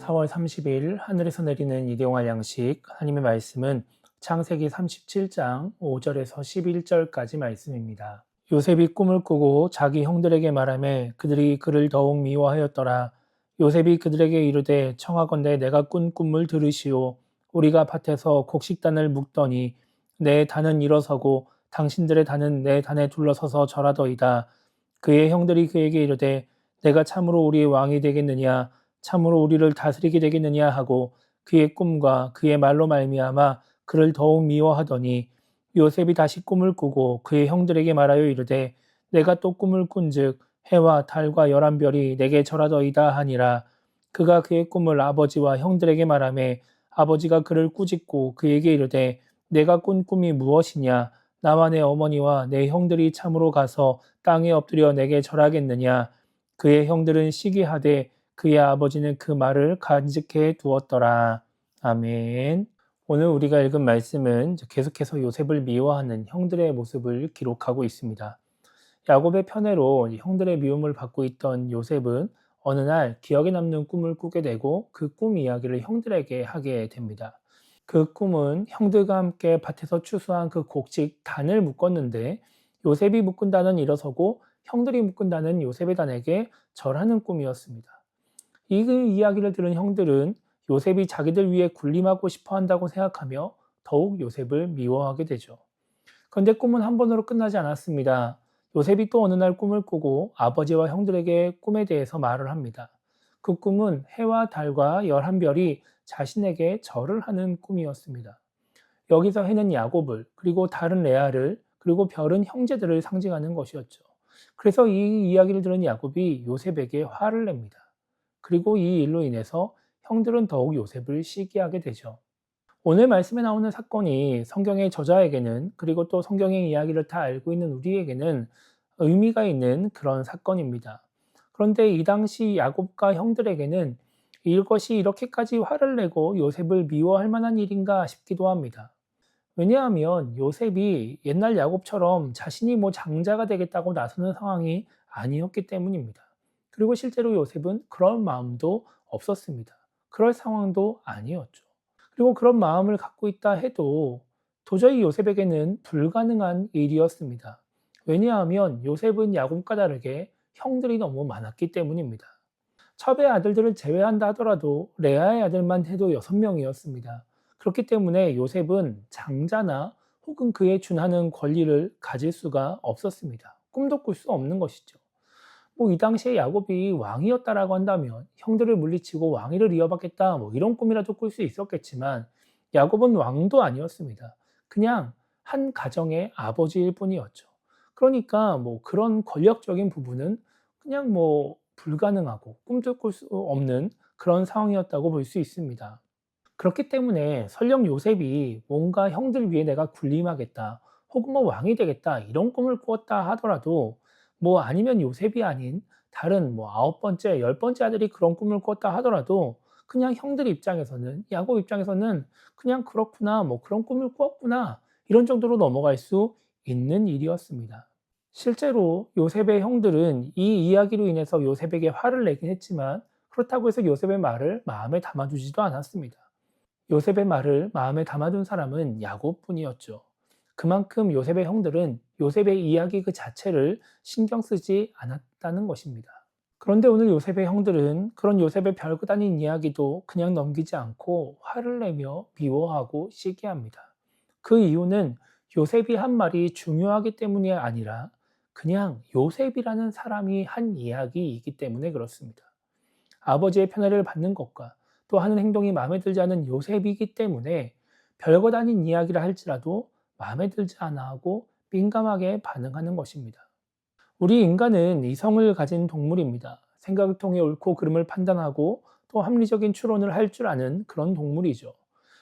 4월 30일 하늘에서 내리는 일용할 양식 하나님의 말씀은 창세기 37장 5절에서 11절까지 말씀입니다. 요셉이 꿈을 꾸고 자기 형들에게 말하매 그들이 그를 더욱 미워하였더라. 요셉이 그들에게 이르되 청하건대 내가 꾼 꿈을 들으시오. 우리가 밭에서 곡식단을 묶더니 내 단은 일어서고 당신들의 단은 내 단에 둘러서서 절하더이다. 그의 형들이 그에게 이르되 내가 참으로 우리의 왕이 되겠느냐 참으로 우리를 다스리게 되겠느냐 하고 그의 꿈과 그의 말로 말미암아 그를 더욱 미워하더니 요셉이 다시 꿈을 꾸고 그의 형들에게 말하여 이르되 내가 또 꿈을 꾼즉 해와 달과 열한 별이 내게 절하더이다 하니라. 그가 그의 꿈을 아버지와 형들에게 말하매 아버지가 그를 꾸짖고 그에게 이르되 내가 꾼 꿈이 무엇이냐 나와 내 어머니와 내 형들이 참으로 가서 땅에 엎드려 내게 절하겠느냐. 그의 형들은 시기하되 그의 아버지는 그 말을 간직해 두었더라. 아멘. 오늘 우리가 읽은 말씀은 계속해서 요셉을 미워하는 형들의 모습을 기록하고 있습니다. 야곱의 편애로 형들의 미움을 받고 있던 요셉은 어느 날 기억에 남는 꿈을 꾸게 되고 그 꿈 이야기를 형들에게 하게 됩니다. 그 꿈은 형들과 함께 밭에서 추수한 그 곡식 단을 묶었는데 요셉이 묶은 단은 일어서고 형들이 묶은 단은 요셉의 단에게 절하는 꿈이었습니다. 이 이야기를 들은 형들은 요셉이 자기들 위해 군림하고 싶어 한다고 생각하며 더욱 요셉을 미워하게 되죠. 그런데 꿈은 한 번으로 끝나지 않았습니다. 요셉이 또 어느 날 꿈을 꾸고 아버지와 형들에게 꿈에 대해서 말을 합니다. 그 꿈은 해와 달과 열한 별이 자신에게 절을 하는 꿈이었습니다. 여기서 해는 야곱을, 그리고 달은 레아를, 그리고 별은 형제들을 상징하는 것이었죠. 그래서 이 이야기를 들은 야곱이 요셉에게 화를 냅니다. 그리고 이 일로 인해서 형들은 더욱 요셉을 시기하게 되죠. 오늘 말씀에 나오는 사건이 성경의 저자에게는 그리고 또 성경의 이야기를 다 알고 있는 우리에게는 의미가 있는 그런 사건입니다. 그런데 이 당시 야곱과 형들에게는 이것이 이렇게까지 화를 내고 요셉을 미워할 만한 일인가 싶기도 합니다. 왜냐하면 요셉이 옛날 야곱처럼 자신이 장자가 되겠다고 나서는 상황이 아니었기 때문입니다. 그리고 실제로 요셉은 그런 마음도 없었습니다. 그럴 상황도 아니었죠. 그리고 그런 마음을 갖고 있다 해도 도저히 요셉에게는 불가능한 일이었습니다. 왜냐하면 요셉은 야곱과 다르게 형들이 너무 많았기 때문입니다. 첩의 아들들을 제외한다 하더라도 레아의 아들만 해도 6명이었습니다. 그렇기 때문에 요셉은 장자나 혹은 그에 준하는 권리를 가질 수가 없었습니다. 꿈도 꿀 수 없는 것이죠. 이 당시에 야곱이 왕이었다라고 한다면 형들을 물리치고 왕위를 이어받겠다 이런 꿈이라도 꿀 수 있었겠지만 야곱은 왕도 아니었습니다. 그냥 한 가정의 아버지일 뿐이었죠. 그러니까 그런 권력적인 부분은 그냥 불가능하고 꿈도 꿀 수 없는 그런 상황이었다고 볼 수 있습니다. 그렇기 때문에 설령 요셉이 뭔가 형들 위에 내가 군림하겠다 혹은 왕이 되겠다 이런 꿈을 꾸었다 하더라도 아니면 요셉이 아닌 다른 9번째, 10번째 아들이 그런 꿈을 꿨다 하더라도 그냥 형들 입장에서는 야곱 입장에서는 그냥 그렇구나 그런 꿈을 꾸었구나 이런 정도로 넘어갈 수 있는 일이었습니다. 실제로 요셉의 형들은 이 이야기로 인해서 요셉에게 화를 내긴 했지만 그렇다고 해서 요셉의 말을 마음에 담아두지도 않았습니다. 요셉의 말을 마음에 담아둔 사람은 야곱뿐이었죠. 그만큼 요셉의 형들은 요셉의 이야기 그 자체를 신경 쓰지 않았다는 것입니다. 그런데 오늘 요셉의 형들은 그런 요셉의 별것 아닌 이야기도 그냥 넘기지 않고 화를 내며 미워하고 시기합니다. 그 이유는 요셉이 한 말이 중요하기 때문이 아니라 그냥 요셉이라는 사람이 한 이야기이기 때문에 그렇습니다. 아버지의 편애를 받는 것과 또 하는 행동이 마음에 들지 않은 요셉이기 때문에 별것 아닌 이야기를 할지라도 마음에 들지 않아 하고 민감하게 반응하는 것입니다. 우리 인간은 이성을 가진 동물입니다. 생각을 통해 옳고 그름을 판단하고 또 합리적인 추론을 할 줄 아는 그런 동물이죠.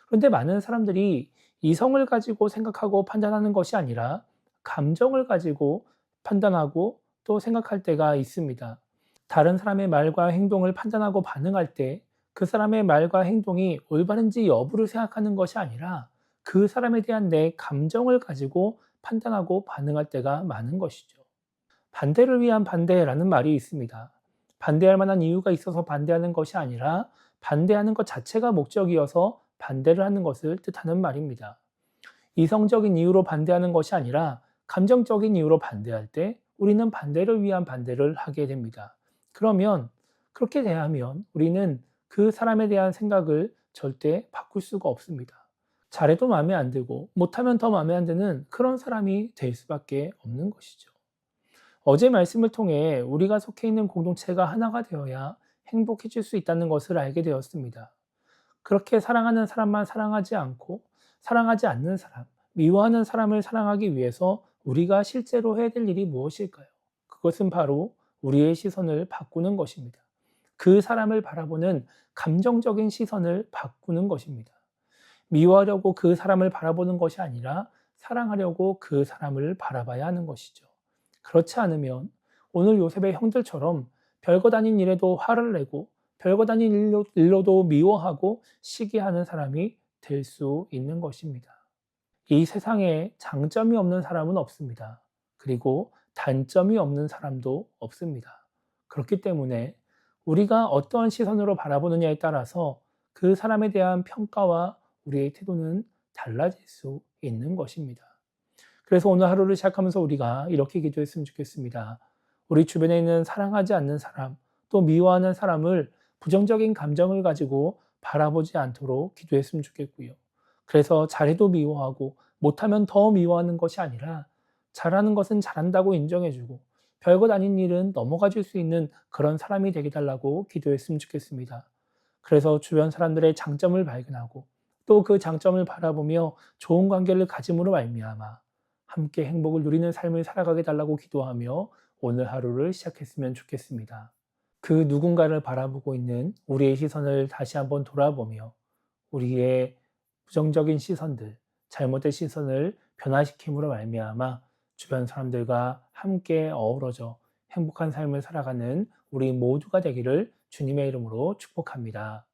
그런데 많은 사람들이 이성을 가지고 생각하고 판단하는 것이 아니라 감정을 가지고 판단하고 또 생각할 때가 있습니다. 다른 사람의 말과 행동을 판단하고 반응할 때 그 사람의 말과 행동이 올바른지 여부를 생각하는 것이 아니라 그 사람에 대한 내 감정을 가지고 판단하고 반응할 때가 많은 것이죠. 반대를 위한 반대라는 말이 있습니다. 반대할 만한 이유가 있어서 반대하는 것이 아니라 반대하는 것 자체가 목적이어서 반대를 하는 것을 뜻하는 말입니다. 이성적인 이유로 반대하는 것이 아니라 감정적인 이유로 반대할 때 우리는 반대를 위한 반대를 하게 됩니다. 그러면 그렇게 대하면 우리는 그 사람에 대한 생각을 절대 바꿀 수가 없습니다. 잘해도 마음에 안 들고 못하면 더 마음에 안 드는 그런 사람이 될 수밖에 없는 것이죠. 어제 말씀을 통해 우리가 속해 있는 공동체가 하나가 되어야 행복해질 수 있다는 것을 알게 되었습니다. 그렇게 사랑하는 사람만 사랑하지 않고 사랑하지 않는 사람, 미워하는 사람을 사랑하기 위해서 우리가 실제로 해야 될 일이 무엇일까요? 그것은 바로 우리의 시선을 바꾸는 것입니다. 그 사람을 바라보는 감정적인 시선을 바꾸는 것입니다. 미워하려고 그 사람을 바라보는 것이 아니라 사랑하려고 그 사람을 바라봐야 하는 것이죠. 그렇지 않으면 오늘 요셉의 형들처럼 별것 아닌 일에도 화를 내고 별것 아닌 일로도 미워하고 시기하는 사람이 될 수 있는 것입니다. 이 세상에 장점이 없는 사람은 없습니다. 그리고 단점이 없는 사람도 없습니다. 그렇기 때문에 우리가 어떠한 시선으로 바라보느냐에 따라서 그 사람에 대한 평가와 우리의 태도는 달라질 수 있는 것입니다. 그래서 오늘 하루를 시작하면서 우리가 이렇게 기도했으면 좋겠습니다. 우리 주변에 있는 사랑하지 않는 사람, 또 미워하는 사람을 부정적인 감정을 가지고 바라보지 않도록 기도했으면 좋겠고요. 그래서 잘해도 미워하고 못하면 더 미워하는 것이 아니라 잘하는 것은 잘한다고 인정해주고 별것 아닌 일은 넘어가 줄 수 있는 그런 사람이 되게 달라고 기도했으면 좋겠습니다. 그래서 주변 사람들의 장점을 발견하고 또 그 장점을 바라보며 좋은 관계를 가짐으로 말미암아 함께 행복을 누리는 삶을 살아가게 달라고 기도하며 오늘 하루를 시작했으면 좋겠습니다. 그 누군가를 바라보고 있는 우리의 시선을 다시 한번 돌아보며 우리의 부정적인 시선들, 잘못된 시선을 변화시킴으로 말미암아 주변 사람들과 함께 어우러져 행복한 삶을 살아가는 우리 모두가 되기를 주님의 이름으로 축복합니다.